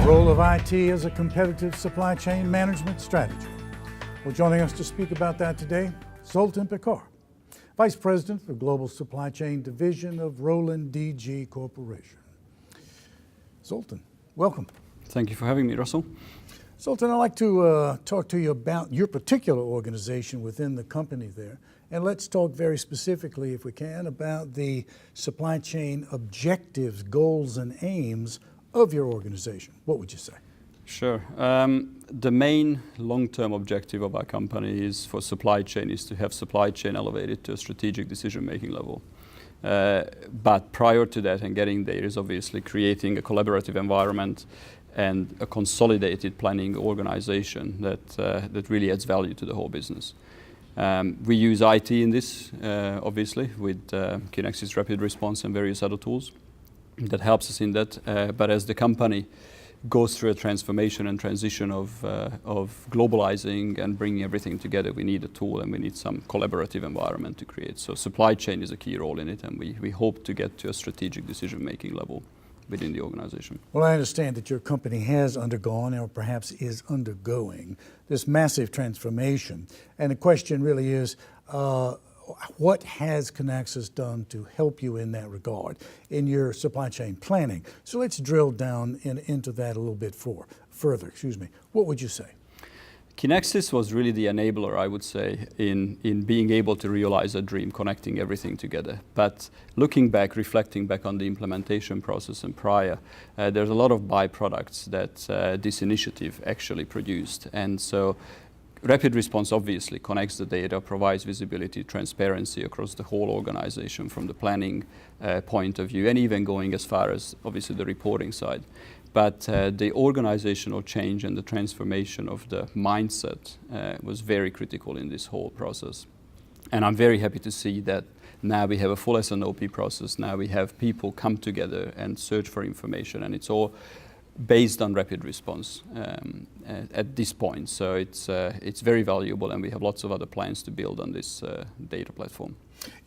Role of IT as a competitive supply chain management strategy. Well, joining us to speak about that today, Zoltan Pekar, Vice President of Global Supply Chain Division of Roland DG Corporation. Zoltan, welcome. Thank you for having me, Russell. Zoltan, I'd like to talk to you about your particular organization within the company there. And let's talk very specifically, if we can, about the supply chain objectives, goals, and aims of your organization. What would you say? Sure. The main long-term objective of our company is for supply chain is to have supply chain elevated to a strategic decision-making level. But prior to that and getting there is obviously creating a collaborative environment and a consolidated planning organization that really adds value to the whole business. We use IT in this, obviously, with Kinaxis Rapid Response and various other tools that helps us in that. But as the company goes through a transformation and transition of globalizing and bringing everything together, we need a tool and we need some collaborative environment to create. So supply chain is a key role in it, and we hope to get to a strategic decision-making level within the organization. Well, I understand that your company has undergone, or perhaps is undergoing, this massive transformation. And the question really is, what has Kinaxis done to help you in that regard, in your supply chain planning? So let's drill down into that a little bit further. What would you say? Kinaxis was really the enabler, I would say, in being able to realize a dream, connecting everything together. But looking back, reflecting back on the implementation process and prior, there's a lot of byproducts that this initiative actually produced. And so Rapid Response obviously connects the data, provides visibility, transparency across the whole organization from the planning point of view, and even going as far as obviously the reporting side. But the organizational change and the transformation of the mindset was very critical in this whole process. And I'm very happy to see that now we have a full SNOP process. Now we have people come together and search for information, and it's all based on Rapid Response at this point. So it's very valuable, and we have lots of other plans to build on this data platform.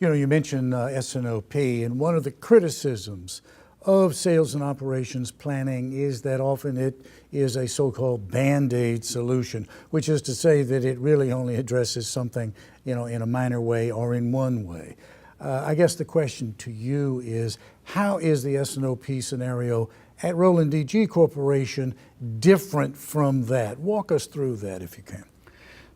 You know, you mentioned SNOP, and one of the criticisms of sales and operations planning is that often it is a so-called Band-Aid solution, which is to say that it really only addresses something, in a minor way or in one way. I guess the question to you is, how is the SNOP scenario at Roland DG Corporation different from that? Walk us through that if you can.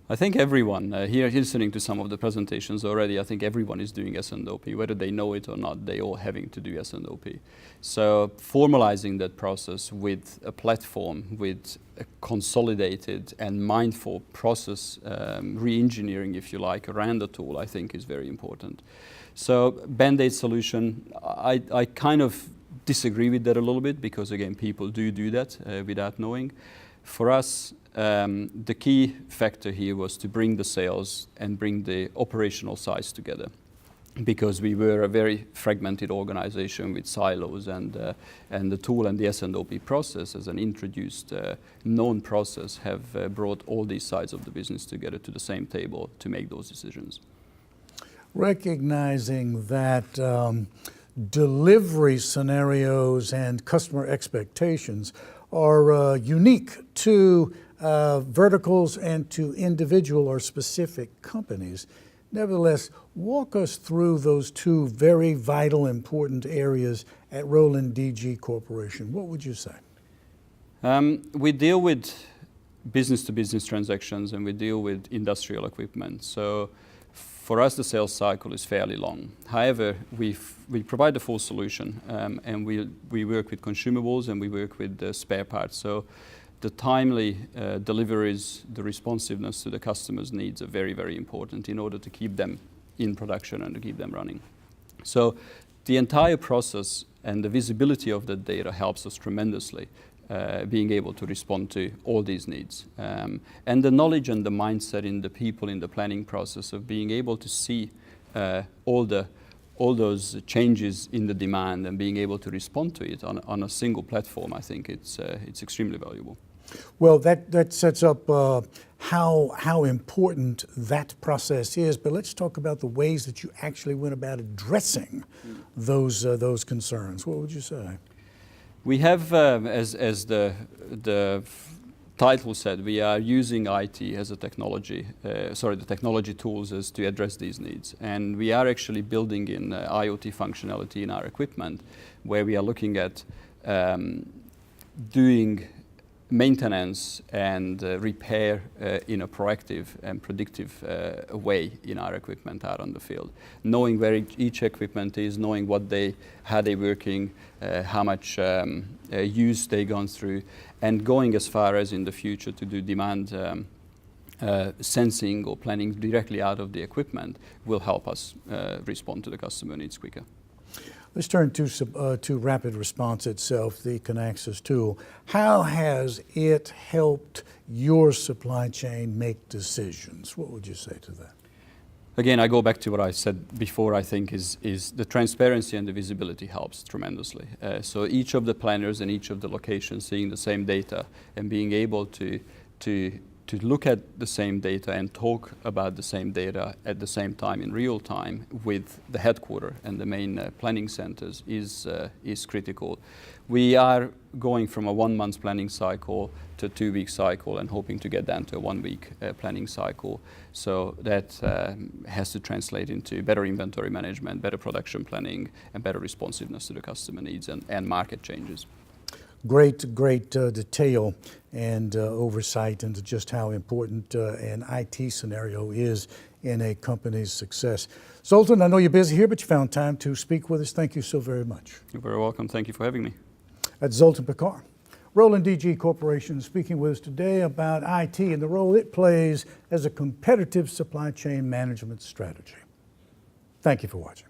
I think everyone, here listening to some of the presentations already, I think everyone is doing SNOP, whether they know it or not, they all having to do SNOP. So formalizing that process with a platform, with a consolidated and mindful process re-engineering, if you like, around the tool, I think is very important. So Band-Aid solution, I kind of disagree with that a little bit, because again, people do that without knowing. For us, the key factor here was to bring the sales and bring the operational sides together, because we were a very fragmented organization with silos, and the tool and the SNOP process as an introduced known process have brought all these sides of the business together to the same table to make those decisions. Recognizing that delivery scenarios and customer expectations are unique to verticals and to individual or specific companies. Nevertheless, walk us through those two very vital, important areas at Roland DG Corporation. What would you say? We deal with business-to-business transactions, and we deal with industrial equipment. So for us, the sales cycle is fairly long. However, we provide the full solution, and we work with consumables and we work with spare parts. So the timely deliveries, the responsiveness to the customer's needs are very, very important in order to keep them in production and to keep them running. So the entire process and the visibility of the data helps us tremendously, being able to respond to all these needs. And the knowledge and the mindset in the people in the planning process of being able to see all those changes in the demand and being able to respond to it on a single platform, I think it's extremely valuable. Well, that sets up how important that process is, but let's talk about the ways that you actually went about addressing those concerns. What would you say? We have, as the title said, we are using IT as a technology, the technology tools as to address these needs. And we are actually building in IoT functionality in our equipment, where we are looking at doing maintenance and repair in a proactive and predictive way in our equipment out on the field. Knowing where each equipment is, knowing how they're working, how much use they've gone through, and going as far as in the future to do demand sensing or planning directly out of the equipment will help us respond to the customer needs quicker. Let's turn to rapid response itself, the Kinaxis tool. How has it helped your supply chain make decisions? What would you say to that? Again, I go back to what I said before. I think is the transparency and the visibility helps tremendously. So each of the planners and each of the locations seeing the same data and being able to look at the same data and talk about the same data at the same time in real time with the headquarters and the main planning centers is critical. We are going from a 1 month planning cycle to a 2 week cycle and hoping to get down to a 1 week planning cycle. So that has to translate into better inventory management, better production planning, and better responsiveness to the customer needs and market changes. Great detail and oversight into just how important an IT scenario is in a company's success. Zoltan, I know you're busy here, but you found time to speak with us. Thank you so very much. You're very welcome. Thank you for having me. That's Zoltan Pekar, Roland DG Corporation, speaking with us today about IT and the role it plays as a competitive supply chain management strategy. Thank you for watching.